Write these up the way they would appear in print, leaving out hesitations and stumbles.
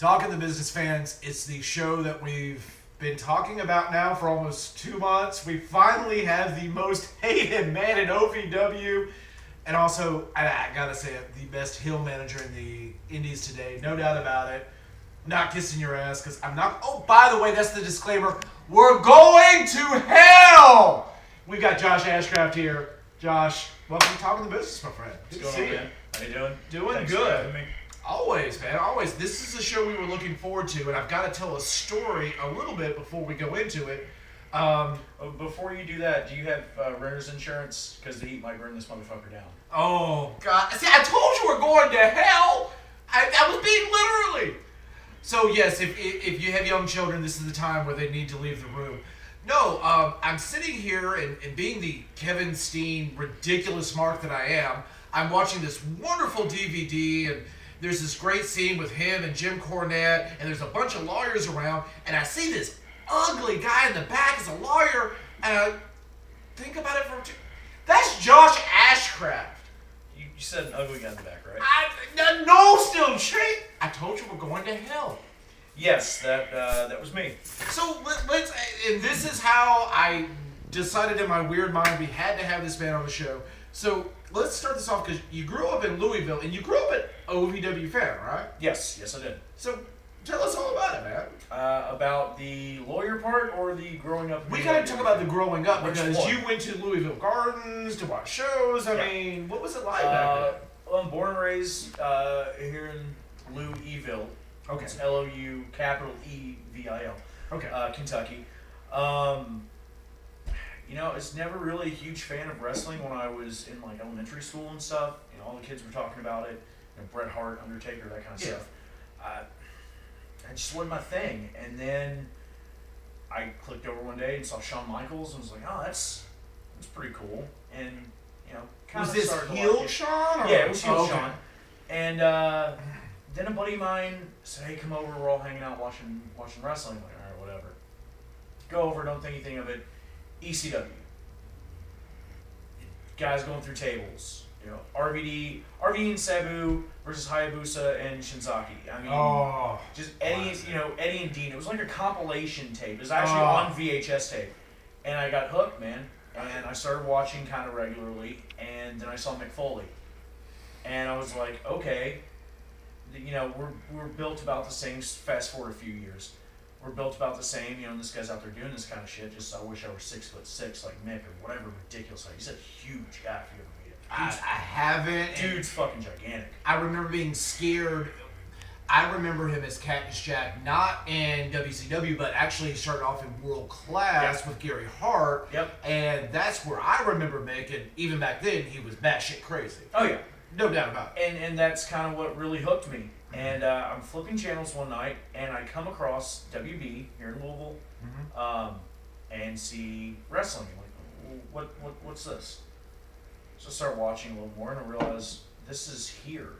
Talking to Business Fans, it's the show that we've been talking about now for almost 2 months. We finally have the most hated man in OVW, and also, I gotta say it, the best heel manager in the Indies today, no doubt about it. Not kissing your ass, because I'm not... Oh, by the way, that's the disclaimer. We're going to hell! We've got Josh Ashcraft here. Josh, welcome to Talking the Business, my friend. Good to see you. How you doing? Doing Thanks good. for having me. Always, man, always. This is a show we were looking forward to, and I've got to tell a story a little bit before we go into it. Before you do that, do you have renter's insurance? Because the heat might burn this motherfucker down. Oh, God. See, I told you we're going to hell. I was being literally. So, yes, if you have young children, this is the time where they need to leave the room. No, I'm sitting here, and being the Kevin Steen ridiculous mark that I am, I'm watching this wonderful DVD, and there's this great scene with him and Jim Cornette, and there's a bunch of lawyers around, and I see this ugly guy in the back as a lawyer, and I think about it that's Josh Ashcraft. You said an ugly guy in the back, right? No, still shit. I told you we're going to hell. Yes, that was me. So let's, and this is how I decided in my weird mind we had to have this man on the show. So let's start this off because you grew up in Louisville and you grew up an OVW fan, right? Yes, I did. So tell us all about it, man. About the lawyer part or the growing up? We gotta talk about the growing up Which because one? you went to Louisville Gardens to watch shows. I mean, what was it like back then? Well, I'm born and raised here in Louisville. Okay. It's L-O-U, capital E-V-I-L. Okay. Kentucky. You know, I was never really a huge fan of wrestling when I was in like elementary school and stuff. You know, all the kids were talking about it. You know, Bret Hart, Undertaker, that kind of stuff. It just wasn't my thing. And then I clicked over one day and saw Shawn Michaels and was like, oh, that's pretty cool. And, you know, kind of was this started to heel like it. Shawn? Or? Yeah, it was heel okay. Shawn. And then a buddy of mine said, hey, come over, we're all hanging out watching wrestling. I'm like, all right, whatever. Go over, don't think anything of it. ECW. Guys going through tables. You know, RVD and Sabu versus Hayabusa and Shinzaki. I mean, just Eddie and Dean. It was like a compilation tape. It was actually on VHS tape. And I got hooked, man. And I started watching kind of regularly. And then I saw Mick Foley. And I was like, okay, you know, we're built about the same. Fast forward a few years. We're built about the same, you know, and this guy's out there doing this kind of shit. Just I wish I were 6'6" like Mick or whatever ridiculous. Like, he's a huge guy if you ever meet him. I haven't. Dude's fucking gigantic. I remember being scared. I remember him as Cactus Jack, not in WCW, but actually he started off in World Class with Gary Hart. Yep. And that's where I remember Mick, and even back then he was batshit crazy. Oh yeah. No doubt about it. And that's kind of what really hooked me. And I'm flipping channels one night, and I come across WB here in Louisville, and see wrestling. I'm like, what's this? So I start watching a little more, and I realize this is here.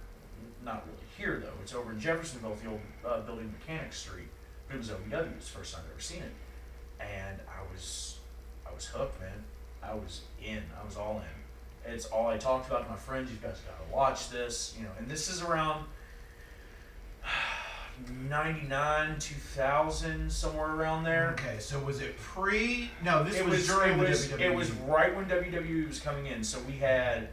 Not really here, though. It's over in Jeffersonville, the old building Mechanic Street. But it was OVW. It was the first time I'd ever seen it. And I was hooked, man. I was in. I was all in. It's all I talked about to my friends. You guys got to watch this. You know, and this is around 99, 2000, somewhere around there. Okay, so was it pre? No, this It was during the WWE. It was right when WWE was coming in. So we had,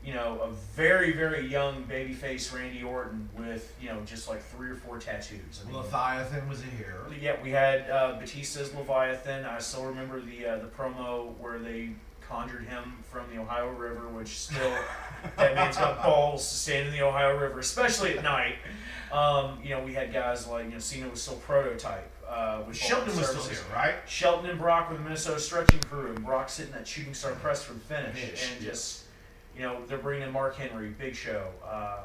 you know, a very, very young babyface Randy Orton with, you know, just like 3 or 4 tattoos. I mean, Leviathan was here. Yeah, we had Batista's Leviathan. I still remember the promo where they conjured him from the Ohio River, which still, that man's got balls to stand in the Ohio River, especially at night. You know, we had guys like, you know, Cena was still prototype. With Shelton was still here, right? Shelton and Brock with the Minnesota Stretching Crew, and Brock sitting at shooting star press for the finish. And just, you know, they're bringing in Mark Henry, Big Show,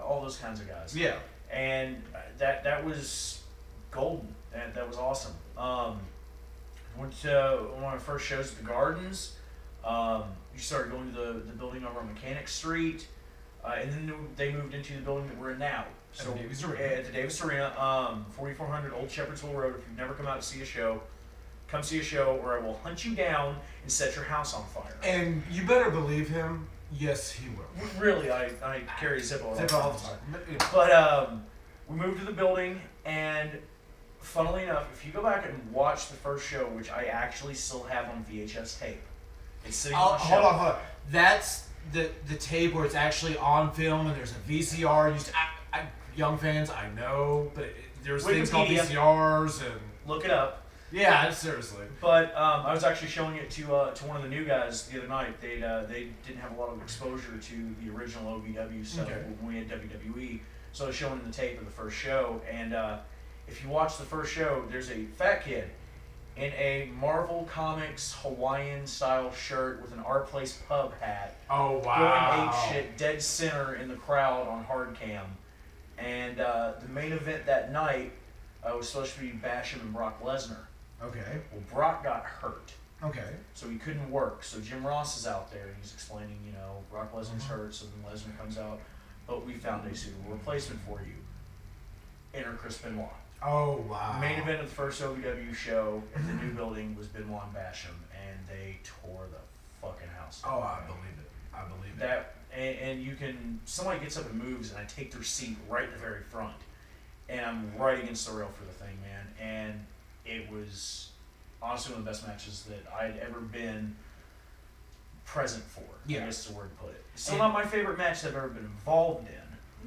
all those kinds of guys. Yeah. And that was golden. That was awesome. Went to one of my first shows at the Gardens. You started going to the building over on Mechanic Street, and then they moved into the building that we're in now. So at the Davis Arena, 4400 Old Shepherdsville Road. If you've never come out to see a show, come see a show, or I will hunt you down and set your house on fire. And you better believe him. Yes, he will. Really, I carry a Zippo all the time. But we moved to the building, and funnily enough, if you go back and watch the first show, which I actually still have on VHS tape, it's sitting on the shelf. Hold on. That's the tape where it's actually on film, and there's a VCR used. Young fans, I know, but there's things called VCRs and look it up. Yeah, seriously. But I was actually showing it to one of the new guys the other night. They didn't have a lot of exposure to the original OVW stuff when we had WWE. So I was showing them the tape of the first show, and if you watch the first show, there's a fat kid in a Marvel Comics Hawaiian style shirt with an Our Place Pub hat. Oh wow! Going ape shit, dead center in the crowd on hard cam, and the main event that night was supposed to be Basham and Brock Lesnar. Okay. Well, Brock got hurt. Okay. So he couldn't work. So Jim Ross is out there and he's explaining, Brock Lesnar's hurt. So then Lesnar comes out, but we found a suitable replacement for you. Enter Chris Benoit. Oh wow! The main event of the first OVW show in the new building was Benoit and Basham, and they tore the fucking house down. Oh, I believe it. I believe that. And you can, somebody gets up and moves, and I take their seat right in the very front, and I'm right against the rail for the thing, man. And it was honestly one of the best matches that I'd ever been present for. Yeah. I guess is the word to put it. Still not my favorite match that I've ever been involved in.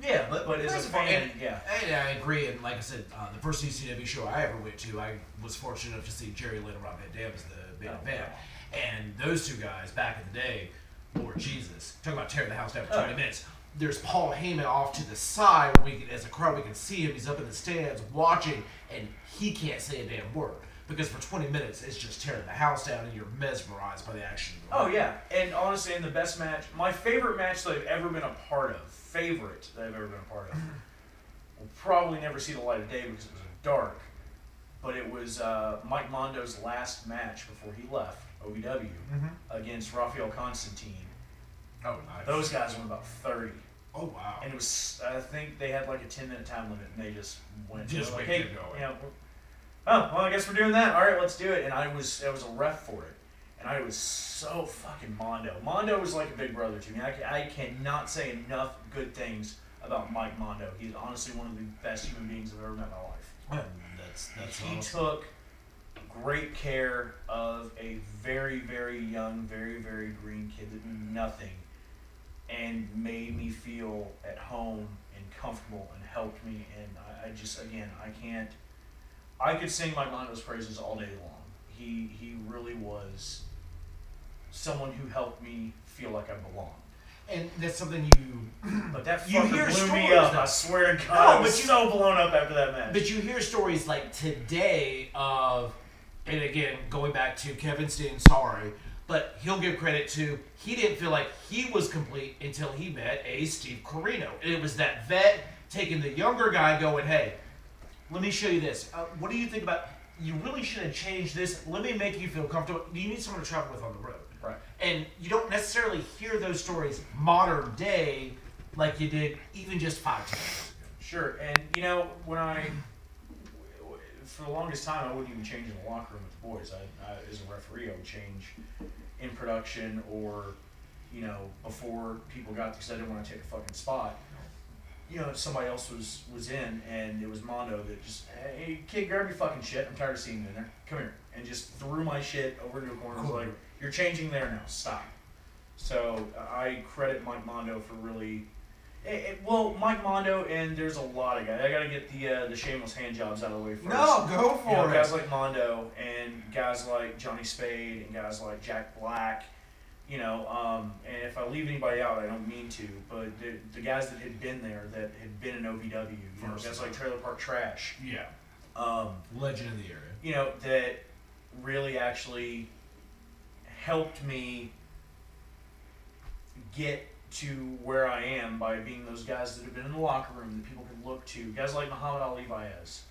Yeah, but as a fan, and I agree. And like I said, the first KC&DAVE show I ever went to, I was fortunate enough to see Jerry Lynn and Rob Van Dam as the big event. Wow. And those two guys back in the day, Lord Jesus, talking about tearing the house down for 20 minutes. There's Paul Heyman off to the side. As a crowd, we can see him. He's up in the stands watching, and he can't say a damn word. Because for 20 minutes, it's just tearing the house down, and you're mesmerized by the action. Oh, yeah. And honestly, in the best match, my favorite match that I've ever been a part of, will probably never see the light of day because it was dark, but it was Mike Mondo's last match before he left OVW against Rafael Constantine. Oh, nice. Those guys went about 30. Oh, wow. And it was, I think they had like a 10-minute time limit, and they just went. Just like, hey, oh, well, I guess we're doing that. All right, let's do it. And I was a ref for it. And I was so fucking Mondo. Mondo was like a big brother to me. I cannot say enough good things about Mike Mondo. He's honestly one of the best human beings I've ever met in my life. That's he awesome. took great care of a very, very young, very, very green kid that knew nothing and made me feel at home and comfortable and helped me. And I just, again, I could sing Mike Mondo's praises all day long. He really was someone who helped me feel like I belonged. And that's something But that you fucker hear blew stories me up. Though. I swear to God, I was so blown up after that match. But you hear stories like today of, and again, going back to Kevin Steen, sorry, but he'll give credit to, he didn't feel like he was complete until he met a Steve Corino. And it was that vet taking the younger guy going, hey, let me show you this. What do you think about, you really should have changed this. Let me make you feel comfortable. You need someone to travel with on the road. Right. And you don't necessarily hear those stories modern day like you did even just 5 years ago. Sure. And, for the longest time, I wouldn't even change in the locker room with the boys. I as a referee, I would change in production or, before people got, because I didn't want to take a fucking spot. Somebody else was in, and it was Mondo that just, hey, kid, grab your fucking shit. I'm tired of seeing you in there. Come here. And just threw my shit over to a corner. Cool. Was like, you're changing there now. Stop. So I credit Mike Mondo for really... Mike Mondo, and there's a lot of guys. I got to get the shameless hand jobs out of the way first. No, go for it. Guys like Mondo, and guys like Johnny Spade, and guys like Jack Black. And if I leave anybody out, I don't mean to, but the guys that had been there, that had been in OVW, guys like Trailer Park Trash. Yeah. Legend in the area. That really actually helped me get to where I am by being those guys that have been in the locker room that people could look to. Guys like Muhammad Ali Baez.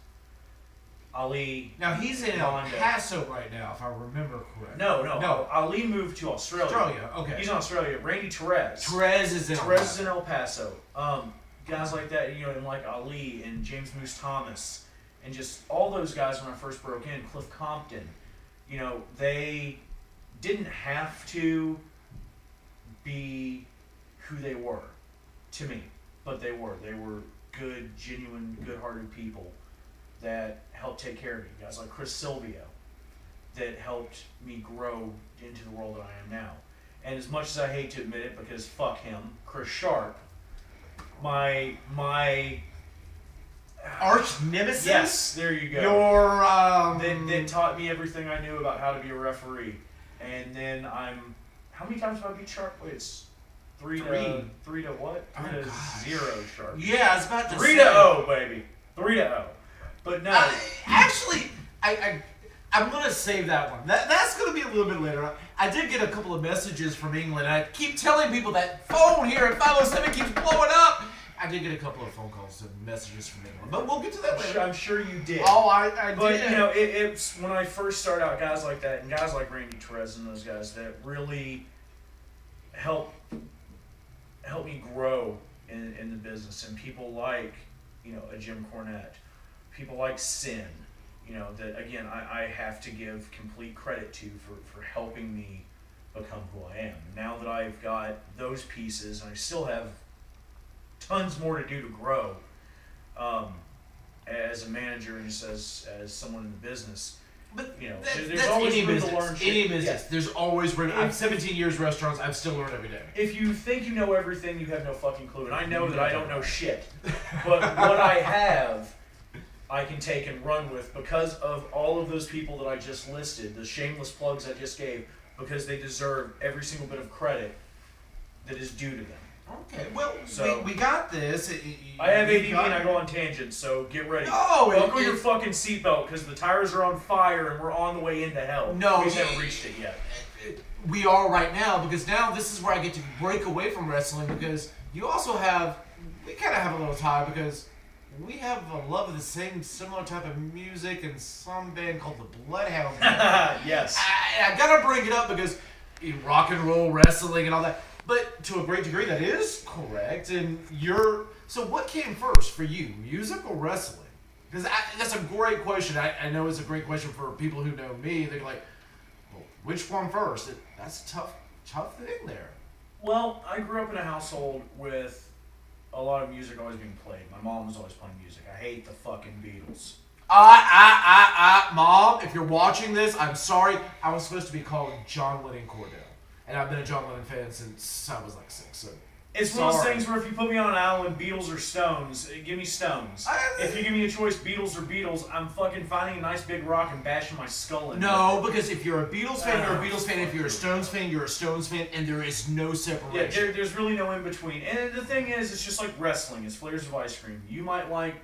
Now he's in El Paso right now, if I remember correctly. No. Ali moved to Australia. Okay. He's in Australia. Randy Torres. Torres is in El Paso. Guys like that, and like Ali and James Moose Thomas, and just all those guys when I first broke in. Cliff Compton. They didn't have to be who they were to me, but they were. They were good, genuine, good-hearted people that helped take care of me. Guys like Chris Silvio that helped me grow into the world that I am now. And as much as I hate to admit it, because fuck him, Chris Sharp, my arch nemesis. Yes, there you go. Your that taught me everything I knew about how to be a referee. And then how many times have I beat Sharp? Wait, it's 3 to what? 3 to 0 Sharp. Yeah, I was about to 3 say. 3 to 0, baby. 3 to 0. But no. I'm going to save that one. That's going to be a little bit later. I did get a couple of messages from England. I keep telling people that phone here at 507 keeps blowing up. I did get a couple of phone calls and messages from England. But we'll get to that later. I'm sure you did. Oh, I did. But, you know, it's when I first started out, guys like that, and guys like Randy Torres and those guys that really helped me grow in the business. And people like, you know, a Jim Cornette. People like Sin. You know, that again, I have to give complete credit to for helping me become who I am. Now that I've got those pieces, and I still have tons more to do to grow as a manager and just as someone in the business. But you know, there's always room to learn shit. Any business. Yeah. There's always room. I'm 17 years restaurants. I'm still learning every day. If you think you know everything, you have no fucking clue. And I know that I don't know shit. But what I have, I can take and run with because of all of those people that I just listed, the shameless plugs I just gave, because they deserve every single bit of credit that is due to them. Okay, well, so we got this. I have ADD and I go on tangents, so get ready. No, buckle your fucking seatbelt because the tires are on fire and we're on the way into hell. No, we just haven't reached it yet. We are right now because now this is where I get to break away from wrestling because you also have, we kind of have a little tie because we have a love of the same similar type of music and some band called the Bloodhound Gang. Yes. I gotta bring it up because rock and roll, wrestling, and all that. But to a great degree, that is correct. And so what came first for you, music or wrestling? Because that's a great question. I know it's a great question for people who know me. They're like, well, which one first? That's a tough thing there. Well, I grew up in a household with a lot of music always being played. My mom was always playing music. I hate the fucking Beatles. Mom, if you're watching this, I'm sorry. I was supposed to be called John Lennon Cordell. And I've been a John Lennon fan since I was like 6. So it's one of those things where if you put me on an island, Beatles or Stones, give me Stones. If you give me a choice, Beatles or Beatles, I'm fucking finding a nice big rock and bashing my skull in it. No, because if you're a Beatles fan, you're a Beatles fan. If you're a Stones fan, you're a Stones fan. And there is no separation. Yeah, there's really no in between. And the thing is, it's just like wrestling. It's flavors of ice cream. You might like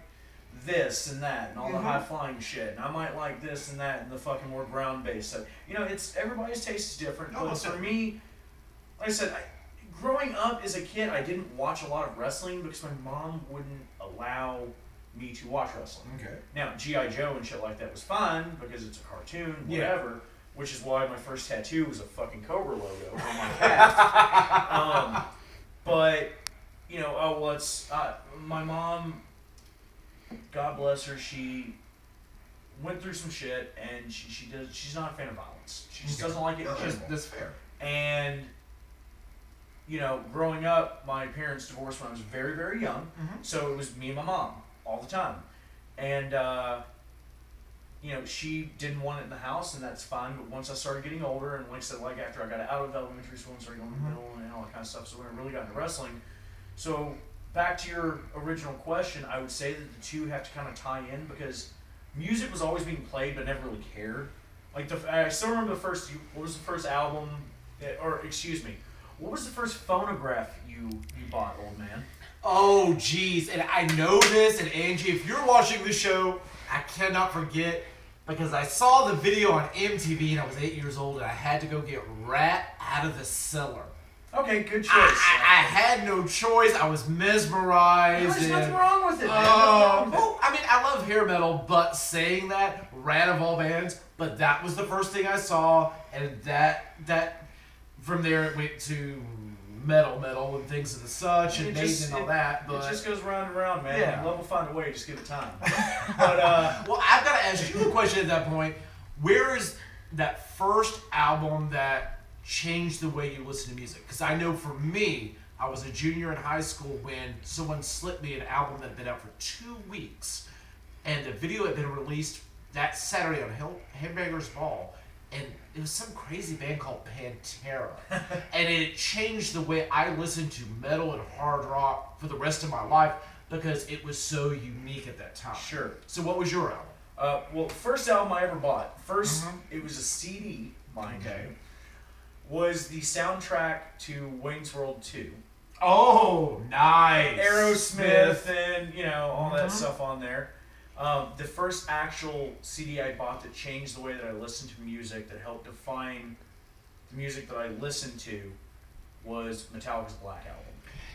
this and that and all the high flying shit, and I might like this and that and the fucking more ground based stuff. You know, it's everybody's taste is different. But for me, like I said, growing up as a kid, I didn't watch a lot of wrestling because my mom wouldn't allow me to watch wrestling. Okay. Now, G.I. Joe and shit like that was fun because it's a cartoon, whatever. Yeah. Which is why my first tattoo was a fucking Cobra logo on my calf. But you know, my mom. God bless her. She went through some shit, and she's not a fan of violence. She just doesn't like it in general. That's fair. And you know, growing up, my parents divorced when I was very, very young. So it was me and my mom all the time, and you know, she didn't want it in the house, and that's fine. But once I started getting older, and like I said, like after I got out of elementary school and started going to middle and all that kind of stuff, so when I really got into wrestling, so. Back to your original question, I would say that the two have to kind of tie in because music was always being played, but I never really cared. Like I still remember what was the first album, or excuse me, what was the first phonograph you bought, old man? Oh, geez, and I know this, and Angie, if you're watching the show, I cannot forget because I saw the video on MTV and I was 8 years old and I had to go get Rat Out of the Cellar. Okay, good choice. I had no choice. I was mesmerized. There's nothing wrong with it, man. Well, I mean, I love hair metal, but saying that, Rat of all bands, but that was the first thing I saw, and that from there it went to metal and things of the such, and Maiden and all that. But it just goes round and round, man. Yeah. Love will find a way. Just give it time. But well, I've got to ask you a question at that point. Where is that first album that changed the way you listen to music? Because I know for me, I was a junior in high school when someone slipped me an album that had been out for 2 weeks, and the video had been released that Saturday on Hamburger's Ball, and it was some crazy band called Pantera, and it changed the way I listened to metal and hard rock for the rest of my life because it was so unique at that time. Sure. So what was your album? Well, the first album I ever bought, it was a CD, mind you, was the soundtrack to Wayne's World 2. Oh, nice. Aerosmith and, all that stuff on there. The first actual CD I bought that changed the way that I listened to music, that helped define the music that I listened to, was Metallica's Black Album.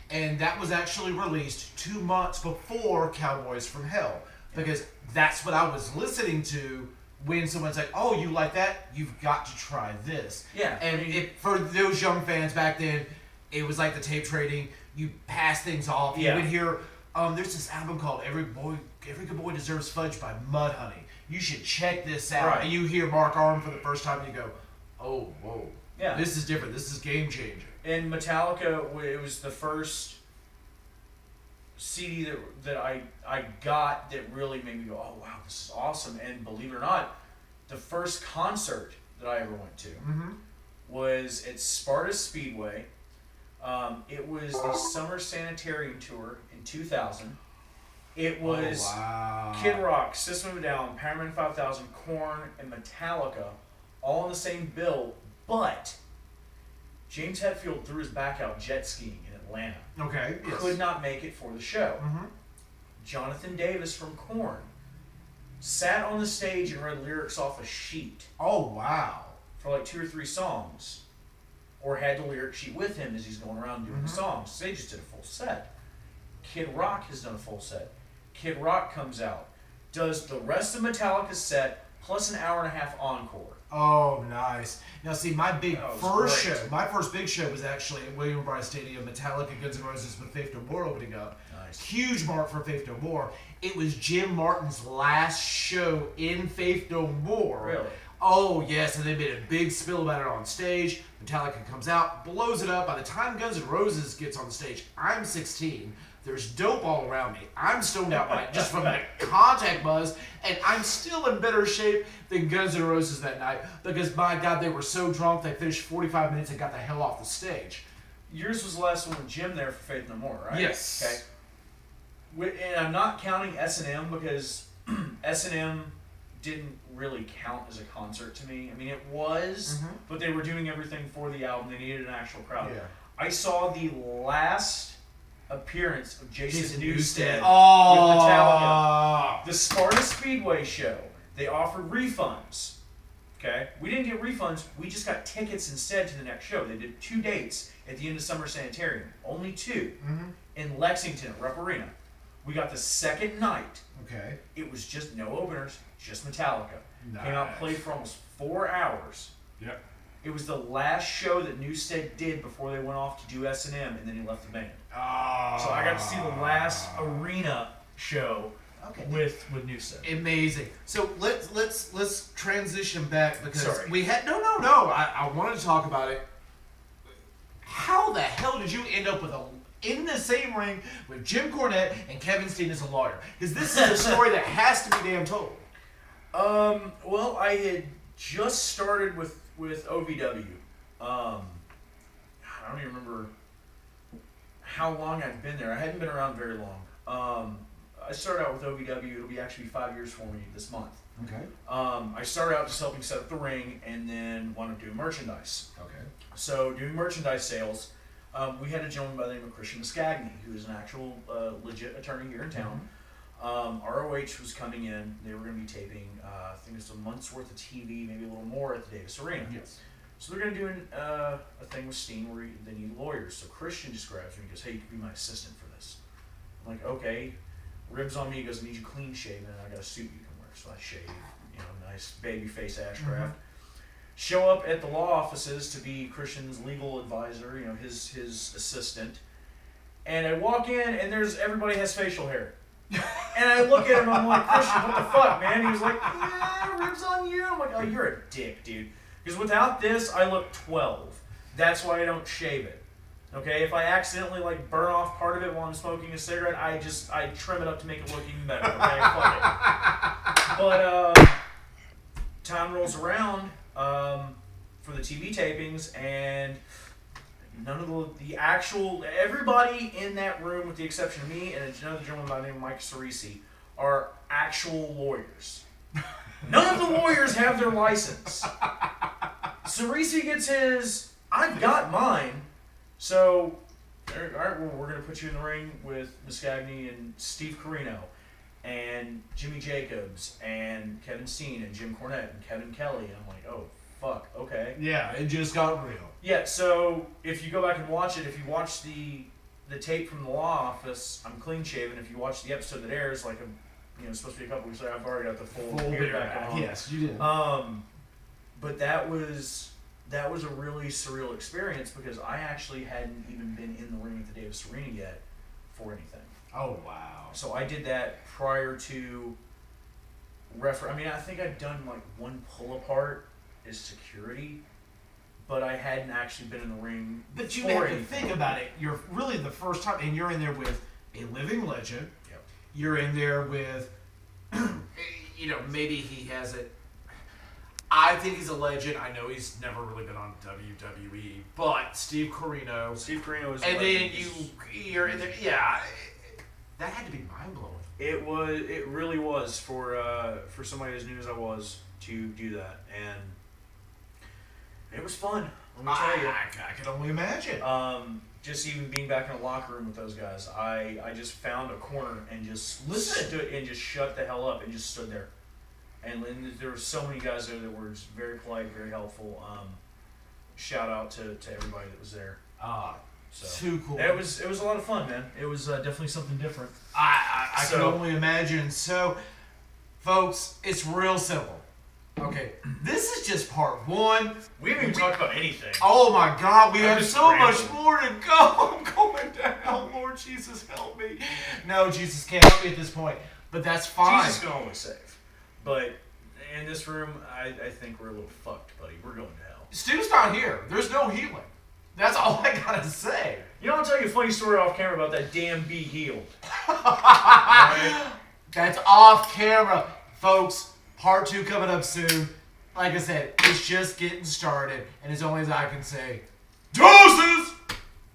And that was actually released 2 months before Cowboys from Hell, because that's what I was listening to when someone's like, oh, you like that? You've got to try this. Yeah. And for those young fans back then, it was like the tape trading. You pass things off. You would hear, there's this album called Every Good Boy Deserves Fudge by Mudhoney. You should check this out. Right. And you hear Mark Arm for the first time and you go, oh, whoa. Yeah. This is different. This is game changing. And Metallica, it was the first CD that I got that really made me go, oh, wow, this is awesome. And believe it or not, the first concert that I ever went to was at Sparta Speedway. It was the Summer Sanitarium Tour in 2000. It was Kid Rock, System of a Down, Power 5000, Korn, and Metallica all in the same bill, but James Hetfield threw his back out jet skiing in Atlanta. Okay. Yes. Could not make it for the show. Jonathan Davis from Korn sat on the stage and read lyrics off a sheet. Oh, wow. For like 2 or 3 songs. Or had the lyric sheet with him as he's going around doing the songs. So they just did a full set. Kid Rock has done a full set. Kid Rock comes out, does the rest of Metallica's set plus an hour and a half encore. Oh, nice. Now, see, my first big show was actually at William Bryce Stadium, Metallica, Guns N' Roses with Faith No More opening up. Nice. Huge mark for Faith No More. It was Jim Martin's last show in Faith No More. Really? Oh, yes, and they made a big spill about it on stage. Metallica comes out, blows it up. By the time Guns N' Roses gets on the stage, I'm 16. There's dope all around me. I'm stoned out just from the contact buzz, and I'm still in better shape than Guns N' Roses that night because, my God, they were so drunk they finished 45 minutes and got the hell off the stage. Yours was the last one with Jim there for Faith No More, right? Yes. Okay. And I'm not counting S&M because S&M didn't really count as a concert to me. I mean, it was, but they were doing everything for the album. They needed an actual crowd. Yeah. I saw the last appearance of Jason Newsted with Metallica. The Sparta Speedway show. They offered refunds. Okay? We didn't get refunds. We just got tickets instead to the next show. They did 2 dates at the end of Summer Sanitarium. Only 2. In Lexington at Rupp Arena. We got the second night. Okay. It was just no openers, just Metallica. Nice. Came out, played for almost 4 hours. Yep. It was the last show that Newsted did before they went off to do S&M, and then he left the band. So I got to see the last arena show with Newsted. Amazing. So let's transition back because Sorry. we had no. I wanted to talk about it. How the hell did you end up in the same ring with Jim Cornette and Kevin Steen as a lawyer? Because this is a story that has to be damn told. Well, I had just started with OVW. I don't even remember how long I'd been there. I hadn't been around very long. I started out with OVW. It'll be actually 5 years for me this month. Okay. I started out just helping set up the ring and then wanted to do merchandise. Okay. So doing merchandise sales, we had a gentleman by the name of Christian Muscagni, who is an actual legit attorney here in town. ROH was coming in. They were going to be taping, I think it's a month's worth of TV, maybe a little more at the Davis Arena. Yes. So they're going to do a thing with Steen where they need lawyers. So Christian just grabs me and goes, hey, you could be my assistant for this. I'm like, okay. Ribs on me. He goes, I need you clean shaven, and I got a suit you can wear. So I shave, nice baby face Ashcraft. Show up at the law offices to be Christian's legal advisor, his assistant. And I walk in, and everybody has facial hair. And I look at him, I'm like, Christian, what the fuck, man? He was like, yeah, ribs on you. I'm like, oh, you're a dick, dude. Because without this, I look 12. That's why I don't shave it. Okay, if I accidentally like burn off part of it while I'm smoking a cigarette, I trim it up to make it look even better. Okay, fuck it. But time rolls around for the TV tapings, and none of the actual everybody in that room, with the exception of me and another gentleman by the name of Mike Cerisi, are actual lawyers. None of the lawyers have their license. Cerisi gets his. I've got mine. So, all right, we're going to put you in the ring with Muscagni and Steve Carino and Jimmy Jacobs and Kevin Steen and Jim Cornette and Kevin Kelly. And I'm like, oh, fuck, okay. Yeah, it just got real. Yeah, so if you go back and watch it, if you watch the tape from the law office, I'm clean shaven. If you watch the episode that airs, like, it's supposed to be a couple weeks later, I've already got the full beard back on. Yes, you did. But that was a really surreal experience because I actually hadn't even been in the ring at the Davis Arena yet for anything. Oh, wow. So I did that prior to I think I'd done like one pull apart as security, but I hadn't actually been in the ring. But you have to think about it. You're really the first time, and you're in there with a living legend. Yep. You're in there with, maybe he has it. I think he's a legend. I know he's never really been on WWE, but Steve Carino. Steve Carino is. And then you're in there. Yeah, that had to be mind blowing. It was. It really was for somebody as new as I was to do that, and it was fun. Let me tell you. I can only imagine. Just even being back in a locker room with those guys, I just found a corner and just stood and just shut the hell up and just stood there. And there were so many guys there that were just very polite, very helpful. Shout out to everybody that was there. Too cool. It was a lot of fun, man. It was definitely something different. I can only imagine. So, folks, it's real simple. Okay, this is just part one. We haven't even talked about anything. Oh my God, we have so much more to go. I'm going down. Lord Jesus, help me. No, Jesus can't help me at this point. But that's fine. Jesus can always save. But in this room, I think we're a little fucked, buddy. We're going to hell. Stu's not here. There's no healing. That's all I gotta say. I'll tell you a funny story off camera about that damn bee healed. Right? That's off camera. Folks, part 2 coming up soon. Like I said, it's just getting started. And as only as I can say, deuces!